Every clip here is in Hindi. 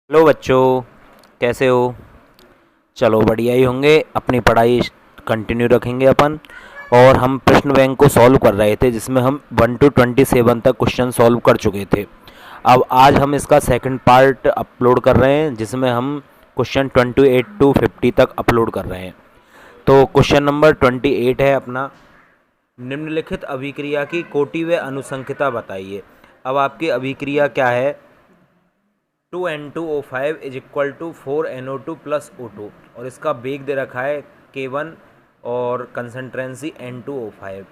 हेलो बच्चों, कैसे हो? चलो बढ़िया ही होंगे। अपनी पढ़ाई कंटिन्यू रखेंगे अपन। और हम प्रश्न बैंक को सॉल्व कर रहे थे, जिसमें हम 1 to 27 तक क्वेश्चन सॉल्व कर चुके थे। अब आज हम इसका सेकंड पार्ट अपलोड कर रहे हैं, जिसमें हम क्वेश्चन 28 to 50 तक अपलोड कर रहे हैं। तो क्वेश्चन नंबर 28 है अपना, निम्नलिखित अभिक्रिया की कोटि व अनुसंख्यता बताइए। अब आपकी अभिक्रिया क्या है? 2N2O5 is equal to 4NO2 plus O2 और इसका वेग दे रखा है K1 और कंसंट्रेंसी N2O5।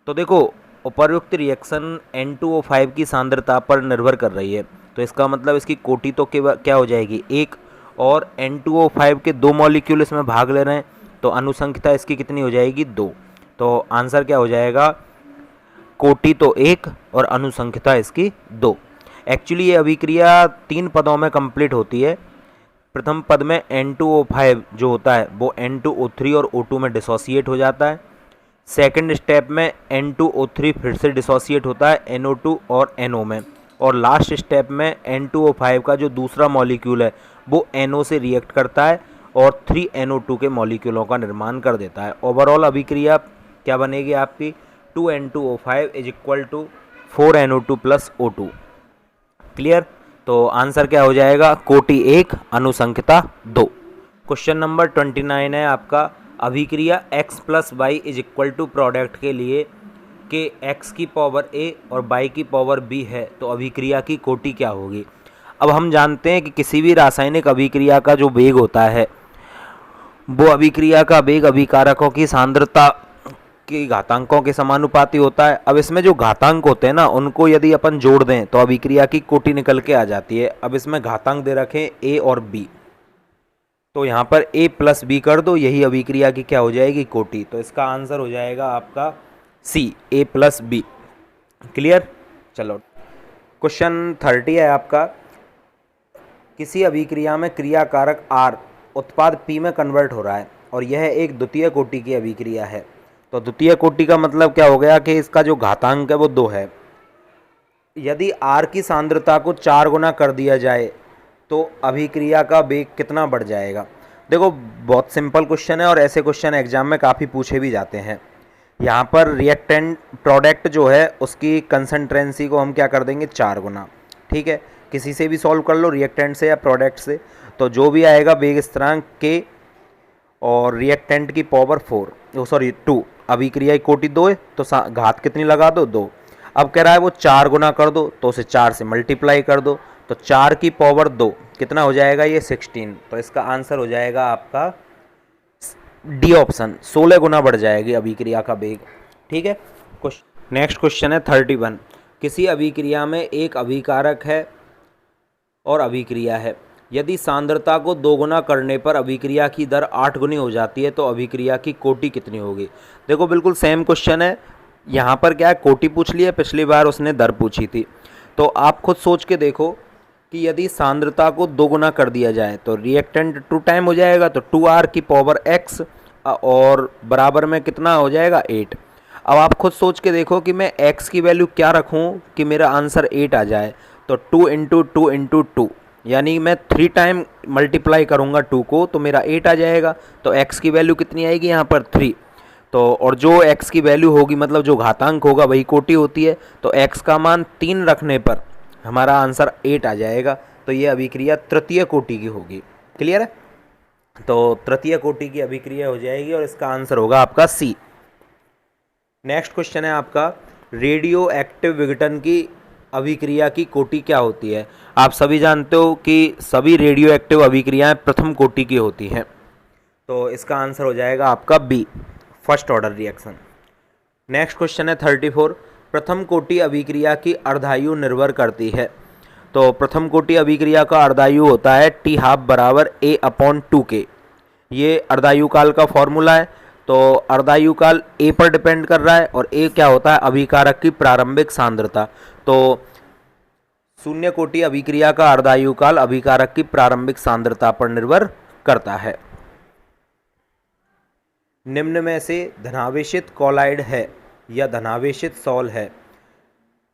तो देखो, उपर्युक्त रिएक्शन N2O5 की सांद्रता पर निर्भर कर रही है, तो इसका मतलब इसकी कोटि तो क्या हो जाएगी? एक। और N2O5 के दो मॉलिक्यूल इसमें भाग ले रहे हैं, तो अनुसंख्यता इसकी कितनी हो जाएगी? दो। तो आंसर क्या हो जाएगा? कोटि तो एक और अनुसंख्यता इसकी दो। एक्चुअली ये अभिक्रिया तीन पदों में कंप्लीट होती है। प्रथम पद में N2O5 जो होता है वो N2O3 और O2 में डिसोसिएट हो जाता है। सेकंड स्टेप में N2O3 फिर से डिसोसिएट होता है NO2 और NO में। और लास्ट स्टेप में N2O5 का जो दूसरा मॉलिक्यूल है वो NO से रिएक्ट करता है और 3NO2 के मॉलिक्यूलों का निर्माण कर देता है। ओवरऑल अभिक्रिया क्या बनेगी आपकी? 2N2O5 is equal to 4NO2 plus O2। Clear? तो आंसर क्या हो जाएगा? कोटि एक, अनुसंख्यता दो। क्वेश्चन नंबर 29 है आपका, अभिक्रिया x plus y is equal to product के लिए कि x की पावर a और y की पावर b है, तो अभिक्रिया की कोटि क्या होगी? अब हम जानते हैं कि किसी भी रासायनिक अभिक्रिया का जो वेग होता है वो अभिक्रिया का वेग अभिकारकों की सांद्रता की घातांकों के समानुपाती होता है। अब इसमें जो घातांक होते हैं ना, उनको यदि अपन जोड़ दें तो अभिक्रिया की कोटि निकल के आ जाती है। अब इसमें घातांक दे रखे a और b, तो यहाँ पर a प्लस बी कर दो, यही अभिक्रिया की क्या हो जाएगी? कोटि। तो इसका आंसर हो जाएगा आपका सी, a प्लस बी। क्लियर? चलो क्वेश्चन 30 है आपका, किसी अभिक्रिया में क्रियाकारक R उत्पाद P में कन्वर्ट हो रहा है और यह एक द्वितीय कोटि की अभिक्रिया है। तो द्वितीय कोटि का मतलब क्या हो गया कि इसका जो घातांक है वो 2 है। यदि R की सांद्रता को 4 गुना कर दिया जाए तो अभिक्रिया का वेग कितना बढ़ जाएगा? देखो, बहुत सिंपल क्वेश्चन है और ऐसे क्वेश्चन एग्जाम में काफ़ी पूछे भी जाते हैं। यहाँ पर रिएक्टेंट प्रोडक्ट जो है उसकी कंसंट्रेंसी को हम क्या कर देंगे? 4 गुना। ठीक है, किसी से भी सॉल्व कर लो, रिएक्टेंट से या प्रोडक्ट से। तो जो भी आएगा वेग स्थिरांक K और रिएक्टेंट की पावर 2। अभिक्रिया की कोटि 2 है तो घात कितनी लगा दो? 2। अब कह रहा है वो 4 गुना कर दो, तो उसे 4 से मल्टीप्लाई कर दो, तो 4 की पावर 2 कितना हो जाएगा? ये 16। तो इसका आंसर हो जाएगा आपका डी ऑप्शन, 16 गुना बढ़ जाएगी अभिक्रिया का वेग। ठीक है, नेक्स्ट क्वेश्चन है 31, किसी अभिक्रिया में एक अभिकारक है और अभिक्रिया है। यदि सांद्रता को 2 गुना करने पर अभिक्रिया की दर 8 गुनी हो जाती है तो अभिक्रिया की कोटि कितनी होगी? देखो, बिल्कुल सेम क्वेश्चन है। यहाँ पर क्या है, कोटि पूछ ली है, पिछली बार उसने दर पूछी थी। तो आप खुद सोच के देखो कि यदि सांद्रता को 2 गुना कर दिया जाए तो रिएक्टेंट 2 टाइम हो जाएगा, तो 2R की पावर x और बराबर में कितना हो जाएगा? 8। अब आप खुद सोच के देखो कि मैं x की वैल्यू क्या रखूँ कि मेरा आंसर 8 आ जाए। तो 2 इंटू 2 इंटू 2, यानी मैं 3 टाइम मल्टीप्लाई करूँगा 2 को, तो मेरा 8 आ जाएगा। तो x की वैल्यू कितनी आएगी यहाँ पर? 3। तो और जो x की वैल्यू होगी, मतलब जो घातांक होगा, वही कोटि होती है। तो x का मान 3 रखने पर हमारा आंसर 8 आ जाएगा। तो ये अभिक्रिया तृतीय कोटि की होगी। क्लियर है? तो तृतीय कोटि की अभिक्रिया हो जाएगी और इसका आंसर होगा आपका सी। नेक्स्ट क्वेश्चन है आपका, रेडियो एक्टिव विघटन की अभिक्रिया की कोटि क्या होती है? आप सभी जानते हो कि सभी रेडियो एक्टिव अभिक्रियाएं प्रथम कोटि की होती हैं। तो इसका आंसर हो जाएगा आपका B, first order reaction. Next question है 34, प्रथम कोटि अभिक्रिया की अर्धायु निर्भर करती है। तो प्रथम कोटि अभिक्रिया का अर्धायु होता है T½ बराबर A/2K। ये अर्धायु काल का फॉर्मूला है। तो अर्धायु काल A पर डिपेंड कर रहा है और A क्या होता है? अभिकारक की प्रारंभिक सांद्रता। तो शून्य कोटि अभिक्रिया का अर्धायु काल अभिकारक की प्रारंभिक सांद्रता पर निर्भर करता है। निम्न में से धनावेशित कॉलाइड है या धनावेशित सॉल है?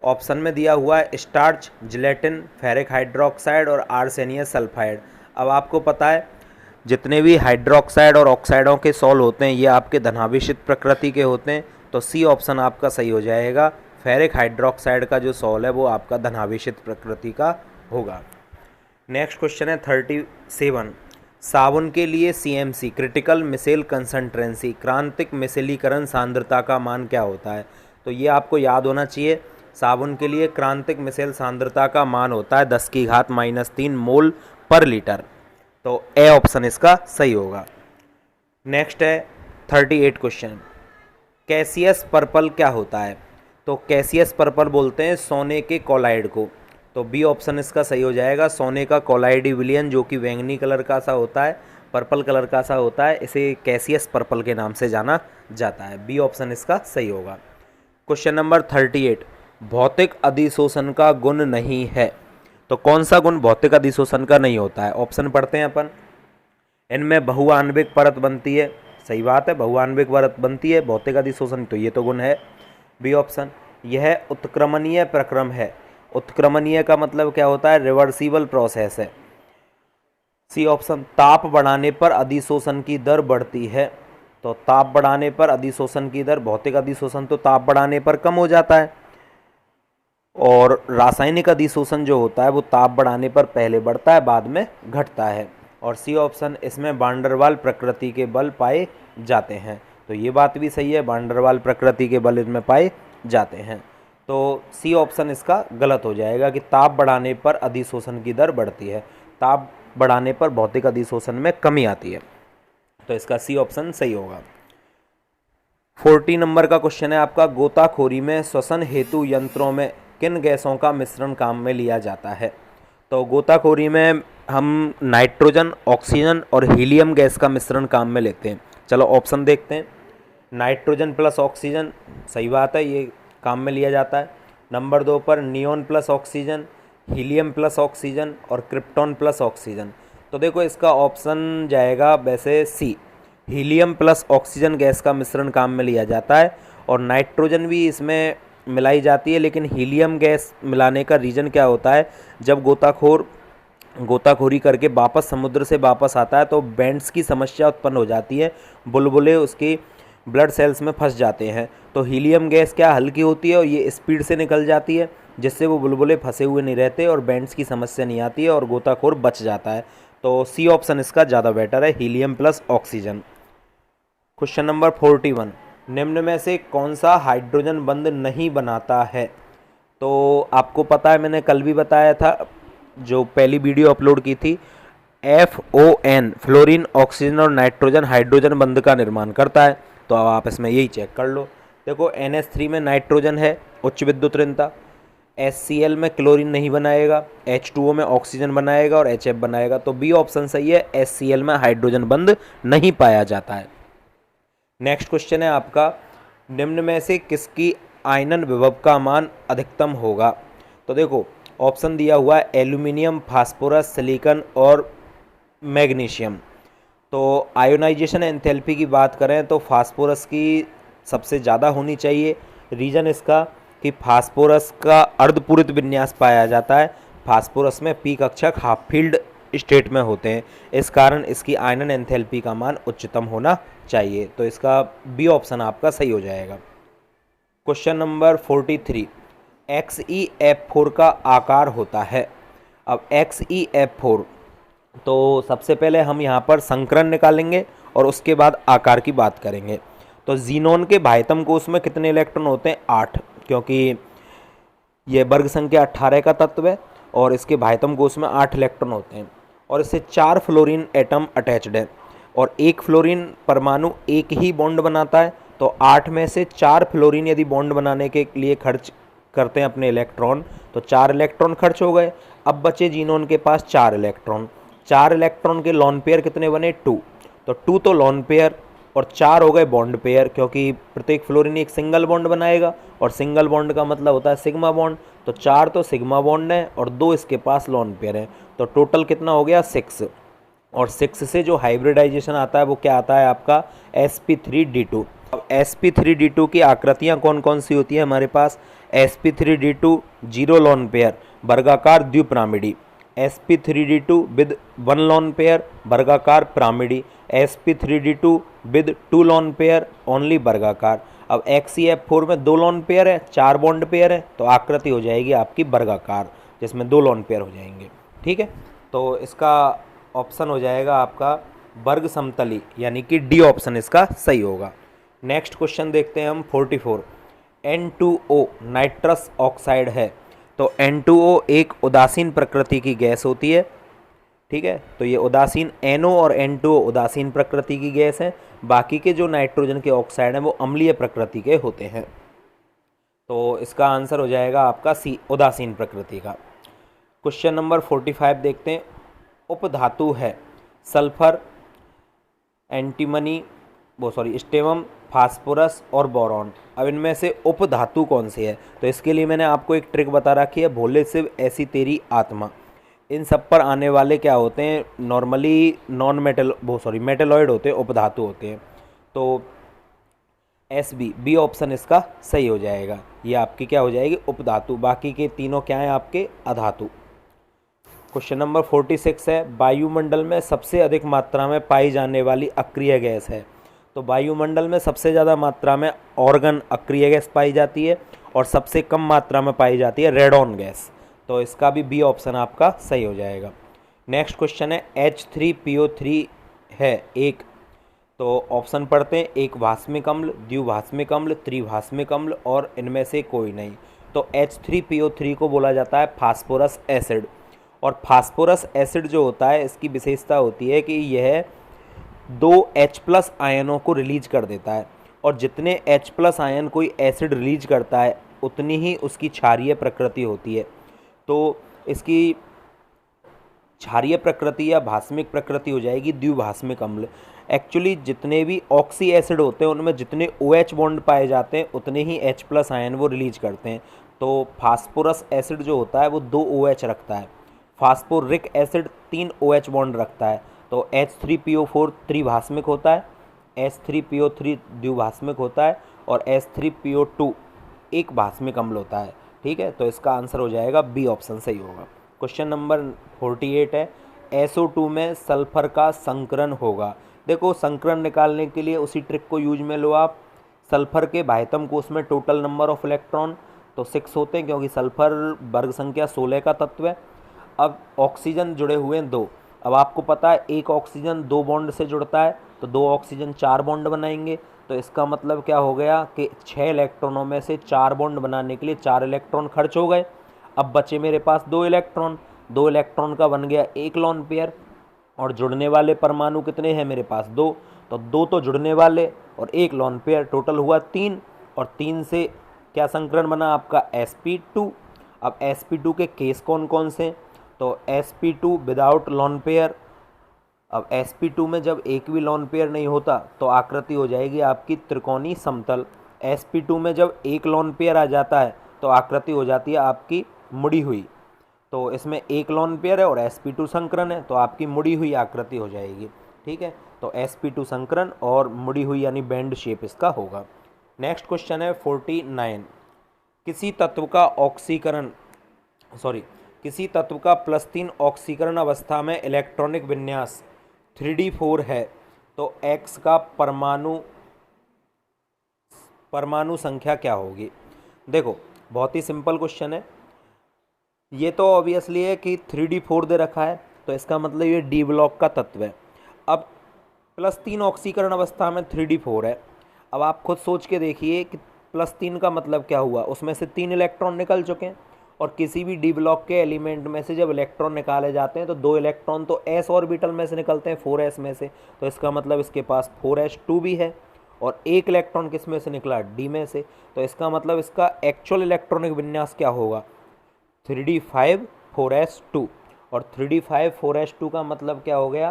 ऑप्शन में दिया हुआ है स्टार्च, जिलेटिन, फेरिक हाइड्रोक्साइड और आर्सेनियस सल्फाइड। अब आपको पता है जितने भी हाइड्रोक्साइड और ऑक्साइडों के सॉल्ट होते हैं ये आपके धनाभिषिक्त प्रकृति के होते हैं, तो सी ऑप्शन आपका सही हो जाएगा। फेरिक हाइड्रोक्साइड का जो सॉल्ट है वो आपका धनाभिषिक्त प्रकृति का होगा। नेक्स्ट क्वेश्चन है 37। साबुन के लिए CMC क्रिटिकल मिसेल कंसंट्रेंसी क्रांतिक मिसेलीकरण सांद्रता का मान क्या होता है? तो ये आपको याद होना चाहिए। साबुन के लिए क्रांतिक मिसेल सांद्रता का मान होता है 10⁻³ मोल पर लीटर। तो ए ऑप्शन इसका सही होगा। नेक्स्ट है 38 क्वेश्चन। कैसियस पर्पल क्या होता है? तो कैसियस पर्पल बोलते हैं सोने के कॉलाइड को। तो बी ऑप्शन इसका सही हो जाएगा। सोने का कॉलाइडी विलयन जो कि बैंगनी कलर का सा होता है, पर्पल कलर का सा होता है, इसे कैसियस पर्पल के नाम से जाना जाता है। बी ऑप्शन इसका सही होगा। Question number 38। भौतिक अधिशोषण का गुण नहीं है। तो कौन सा गुण भौतिक अधिशोषण का नहीं होता है? ऑप्शन पढ़ते हैं अपन। इनमें बहुआण्विक परत बनती है, सही बात है, बहुआण्विक परत बनती है, भौतिक अधिशोषण, तो ये तो गुण है। B option. यह उत्क्रमणीय प्रक्रम है। उत्क्रमणीय का मतलब क्या होता है? रिवर्सिबल प्रोसेस है। C option. ताप बढ़ाने पर अधिशोषण की दर बढ़ती है। तो ताप बढ़ाने पर अधिशोषण की दर, भौतिक अधिशोषण तो ताप बढ़ाने पर कम हो जाता है और रासायनिक अधिशोषण जो होता है वो ताप बढ़ाने पर पहले बढ़ता है बाद में घटता है। और सी ऑप्शन। इसमें वान डेर वाल प्रकृति के बल पाए जाते हैं। तो ये बात भी सही है, वान डेर वाल प्रकृति के बल इसमें पाए जाते हैं। तो सी ऑप्शन इसका गलत हो जाएगा कि ताप बढ़ाने पर अधिशोषण की दर बढ़ती है, ताप बढ़ाने पर भौतिक अधिशोषण में कमी आती है। तो इसका सी ऑप्शन सही होगा। 40 नंबर का क्वेश्चन है आपका। गोताखोरी में श्वसन हेतु यंत्रों में किन गैसों का मिश्रण काम में लिया जाता है? तो गोताखोरी में हम नाइट्रोजन, ऑक्सीजन और हीलियम गैस का मिश्रण काम में लेते हैं। चलो ऑप्शन देखते हैं। नाइट्रोजन प्लस ऑक्सीजन, सही बात है, ये काम में लिया जाता है। नंबर 2 पर neon plus oxygen, helium plus oxygen और क्रिप्टॉन प्लस ऑक्सीजन। तो देखो इसका ऑप्शन जाएगा वैसे सी, हीलियम प्लस ऑक्सीजन गैस का मिश्रण काम में लिया जाता है। और नाइट्रोजन भी इसमें मिलाई जाती है, लेकिन हीलियम गैस मिलाने का रीज़न क्या होता है? जब गोताखोरी करके वापस समुद्र से वापस आता है तो बैंड्स की समस्या उत्पन्न हो जाती है, बुलबुले उसकी ब्लड सेल्स में फंस जाते हैं। तो हीलियम गैस क्या हल्की होती है और ये स्पीड से निकल जाती है, जिससे वो बुलबुले फंसे हुए नहीं रहते और बैंड्स की समस्या नहीं आती है और गोताखोर बच जाता है। तो सी ऑप्शन इसका ज़्यादा बेटर है, helium plus oxygen. Question number 41। निम्न में से कौन सा हाइड्रोजन बंध नहीं बनाता है? तो आपको पता है, मैंने कल भी बताया था जो पहली वीडियो अपलोड की थी, FON फ्लोरीन, ऑक्सीजन और नाइट्रोजन हाइड्रोजन बंध का निर्माण करता है। तो अब आप इसमें यही चेक कर लो। देखो NH3 में नाइट्रोजन है, उच्च विद्युत ऋणता। HCl में क्लोरीन नहीं बनाएगा, H2O में ऑक्सीजन बनाएगा और HF बनाएगा। तो बी ऑप्शन सही है, HCl में हाइड्रोजन बंध नहीं पाया जाता है। नेक्स्ट क्वेश्चन है आपका। निम्न में से किसकी आयनन विभव का मान अधिकतम होगा? तो देखो ऑप्शन दिया हुआ है एल्यूमिनियम, फास्फोरस, सिलिकॉन और मैग्नीशियम। तो आयोनाइजेशन एंथैल्पी की बात करें तो फास्फोरस की सबसे ज़्यादा होनी चाहिए। रीज़न इसका कि फास्फोरस का अर्धपूरित विन्यास पाया जाता है, फास्फोरस में पी कक्षक हाफ फील्ड स्टेट में होते हैं, इस कारण इसकी आयनन एंथैल्पी का मान उच्चतम होना चाहिए। तो इसका बी ऑप्शन आपका सही हो जाएगा। Question number 43। XeF4 का आकार होता है। अब XeF4, तो सबसे पहले हम यहाँ पर संकरण निकालेंगे और उसके बाद आकार की बात करेंगे। तो जीनोन के बाह्यतम कोश में कितने इलेक्ट्रॉन होते हैं? 8, क्योंकि ये वर्ग संख्या 18 का तत्व है और इसके बाह्यतम कोश में 8 इलेक्ट्रॉन होते हैं और इससे 4 फ्लोरीन एटम अटैच्ड है और एक फ्लोरीन परमाणु एक ही बॉन्ड बनाता है। तो 8 में से 4 फ्लोरीन यदि बॉन्ड बनाने के लिए खर्च करते हैं अपने इलेक्ट्रॉन, तो 4 इलेक्ट्रॉन खर्च हो गए। अब बचे जीनोन के पास 4 इलेक्ट्रॉन। 4 इलेक्ट्रॉन के लॉन पेयर कितने बने? 2। तो 2 तो लॉन पेयर और 4 हो गए बॉन्ड पेयर, क्योंकि प्रत्येक फ्लोरीन एक सिंगल बॉन्ड बनाएगा और सिंगल बॉन्ड का मतलब होता है सिग्मा बॉन्ड। तो 4 तो सिग्मा बॉन्ड है और 2 इसके पास लॉन पेयर है। तो टोटल कितना हो गया? 6। और 6 से जो हाइब्रिडाइजेशन आता है वो क्या आता है आपका? sp3d2। अब sp3d2 की आकृतियां कौन कौन सी होती है हमारे पास? sp3d2 जीरो लोन पेयर वर्गाकार द्विपिरामिडी, sp3d2 with one lone pair वर्गाकार पिरामिडी, sp3d2 with two lone pair only वर्गाकार। अब XeF4 में दो लोन पेयर है, चार बॉन्ड पेयर है, तो आकृति हो जाएगी आपकी वर्गाकार जिसमें दो लोन पेयर हो जाएंगे। ठीक है, तो इसका ऑप्शन हो जाएगा आपका वर्ग समतली, यानी कि डी ऑप्शन इसका सही होगा। नेक्स्ट क्वेश्चन देखते हैं हम 44। N2O नाइट्रस ऑक्साइड है, तो N2O एक उदासीन प्रकृति की गैस होती है। ठीक है, तो ये उदासीन NO और N2O उदासीन प्रकृति की गैस है, बाकी के जो नाइट्रोजन के ऑक्साइड हैं वो अम्लीय प्रकृति के होते हैं। तो इसका आंसर हो जाएगा आपका सी, उदासीन प्रकृति का। क्वेश्चन नंबर 45 देखते हैं। उपधातु है सल्फर, एंटीमनी, स्टेवम, फास्फोरस और बोरॉन। अब इनमें से उपधातु कौन सी है? तो इसके लिए मैंने आपको एक ट्रिक बता रखी है, भोले शिव ऐसी तेरी आत्मा। इन सब पर आने वाले क्या होते हैं? नॉर्मली मेटेलॉइड होते हैं, उपधातु होते हैं। तो बी ऑप्शन इसका सही हो जाएगा। ये आपकी क्या हो जाएगी? उपधातु। बाकी के तीनों क्या हैं आपके? अधातु। क्वेश्चन नंबर 46 है। वायुमंडल में सबसे अधिक मात्रा में पाई जाने वाली अक्रिय गैस है, तो वायुमंडल में सबसे ज़्यादा मात्रा में ऑर्गन अक्रिय गैस पाई जाती है और सबसे कम मात्रा में पाई जाती है रेडॉन गैस। तो इसका भी बी ऑप्शन आपका सही हो जाएगा। नेक्स्ट क्वेश्चन है। H3PO3 है एक, तो ऑप्शन पढ़ते हैं। एक भास्मिक अम्ल, द्विभास्मिक अम्ल, त्रिभास्मिक अम्ल और इनमें से कोई नहीं। तो H3PO3 को बोला जाता है फास्फोरस एसिड, और फास्फोरस एसिड जो होता है इसकी विशेषता होती है कि यह दो H+ आयनों को रिलीज कर देता है, और जितने H+ आयन कोई एसिड रिलीज करता है उतनी ही उसकी क्षारीय प्रकृति होती है। तो इसकी क्षारीय प्रकृति या भास्मिक प्रकृति हो जाएगी द्विभास्मिक अम्ल। एक्चुअली जितने भी ऑक्सी एसिड होते हैं उनमें जितने OH बॉन्ड पाए जाते हैं उतने ही H+ आयन वो रिलीज करते हैं। तो फास्फोरस एसिड जो होता है वो 2 OH रखता है, फास्फोरिक एसिड 3 OH बॉन्ड रखता है। तो H3PO4 त्रिभास्मिक होता है, H3PO3 द्विभास्मिक होता है और H3PO2 एक भास्मिक अम्ल होता है। ठीक है, तो इसका आंसर हो जाएगा बी ऑप्शन सही होगा। क्वेश्चन नंबर 48 है। SO2 में सल्फर का संकरण होगा। देखो, संकरण निकालने के लिए उसी ट्रिक को यूज में लो आप। सल्फर के बाह्यतम कोष में टोटल नंबर ऑफ इलेक्ट्रॉन तो 6 होते हैं, क्योंकि सल्फर वर्ग संख्या 16 का तत्व है। अब ऑक्सीजन जुड़े हुए हैं 2। अब आपको पता है एक ऑक्सीजन 2 बॉन्ड से जुड़ता है, तो 2 ऑक्सीजन 4 बॉन्ड बनाएंगे। तो इसका मतलब क्या हो गया कि 6 इलेक्ट्रॉनों में से 4 बॉन्ड बनाने के लिए 4 इलेक्ट्रॉन खर्च हो गए। अब बचे मेरे पास 2 इलेक्ट्रॉन, 2 इलेक्ट्रॉन का बन गया 1 लोन पेयर, और जुड़ने वाले परमाणु कितने हैं मेरे पास? 2। तो 2 तो जुड़ने वाले और 1 लोन पेयर, टोटल हुआ 3, और 3 से क्या संकरण बना आपका? sp2। अब sp2 के केस कौन कौन से? तो sp2 विदाउट लोन पेयर। अब sp2 में जब एक भी लोन पेयर नहीं होता तो आकृति हो जाएगी आपकी त्रिकोणीय समतल। sp2 में जब एक लोन पेयर आ जाता है तो आकृति हो जाती है आपकी मुड़ी हुई। तो इसमें एक लोन पेयर है और sp2 संकरण है, तो आपकी मुड़ी हुई आकृति हो जाएगी। ठीक है, तो sp2 संकरण और मुड़ी हुई यानी बैंड शेप इसका होगा। नेक्स्ट क्वेश्चन है 49। किसी तत्व का +3 ऑक्सीकरण अवस्था में इलेक्ट्रॉनिक विन्यास 3d4 है, तो X का परमाणु संख्या क्या होगी? देखो, बहुत ही सिंपल क्वेश्चन है। ये तो ऑब्वियसली है कि 3d4 दे रखा है, तो इसका मतलब ये D ब्लॉक का तत्व है। अब +3 ऑक्सीकरण अवस्था में 3d4 है। अब आप खुद सोच के देखिए कि +3 का मतलब क्या हुआ? उसमें से 3 इलेक्ट्रॉन निकल चुके हैं, और किसी भी D ब्लॉक के एलिमेंट में से जब इलेक्ट्रॉन निकाले जाते हैं तो 2 इलेक्ट्रॉन तो S ऑर्बिटल में से निकलते हैं, 4s में से। तो इसका मतलब इसके पास 4s2 भी है, और 1 इलेक्ट्रॉन किस में से निकला? D में से। तो इसका मतलब इसका एक्चुअल इलेक्ट्रॉनिक विन्यास क्या होगा? 3d5 4s2। और 3d5 4s2 का मतलब क्या हो गया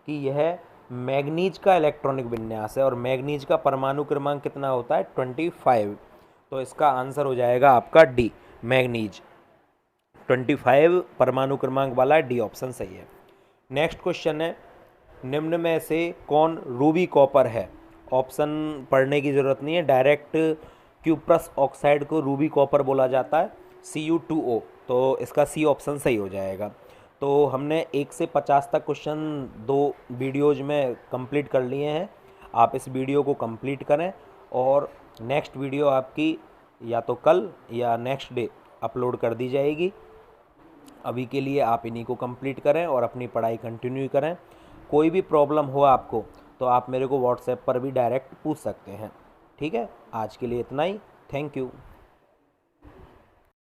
कि यह मैग्नीज का इलेक्ट्रॉनिक विन्यास है, और मैग्नीज का परमाणु क्रमांक कितना होता है? 25। तो इसका आंसर हो जाएगा आपका डी, मैग्नीज। 25 परमाणु क्रमांक वाला डी ऑप्शन सही है। नेक्स्ट क्वेश्चन है। निम्न में से कौन रूबी कॉपर है? ऑप्शन पढ़ने की ज़रूरत नहीं है, डायरेक्ट क्यूप्रस ऑक्साइड को रूबी कॉपर बोला जाता है, Cu2O, तो इसका सी ऑप्शन सही हो जाएगा। तो हमने 1 से 50 तक क्वेश्चन 2 वीडियोज़ में कंप्लीट कर लिए हैं। आप इस वीडियो को कंप्लीट करें और नेक्स्ट वीडियो आपकी या तो कल या नेक्स्ट डे अपलोड कर दी जाएगी। अभी के लिए आप इन्हीं को कंप्लीट करें और अपनी पढ़ाई कंटिन्यू करें। कोई भी प्रॉब्लम हो आपको तो आप मेरे को व्हाट्सएप पर भी डायरेक्ट पूछ सकते हैं। ठीक है, आज के लिए इतना ही। Thank you.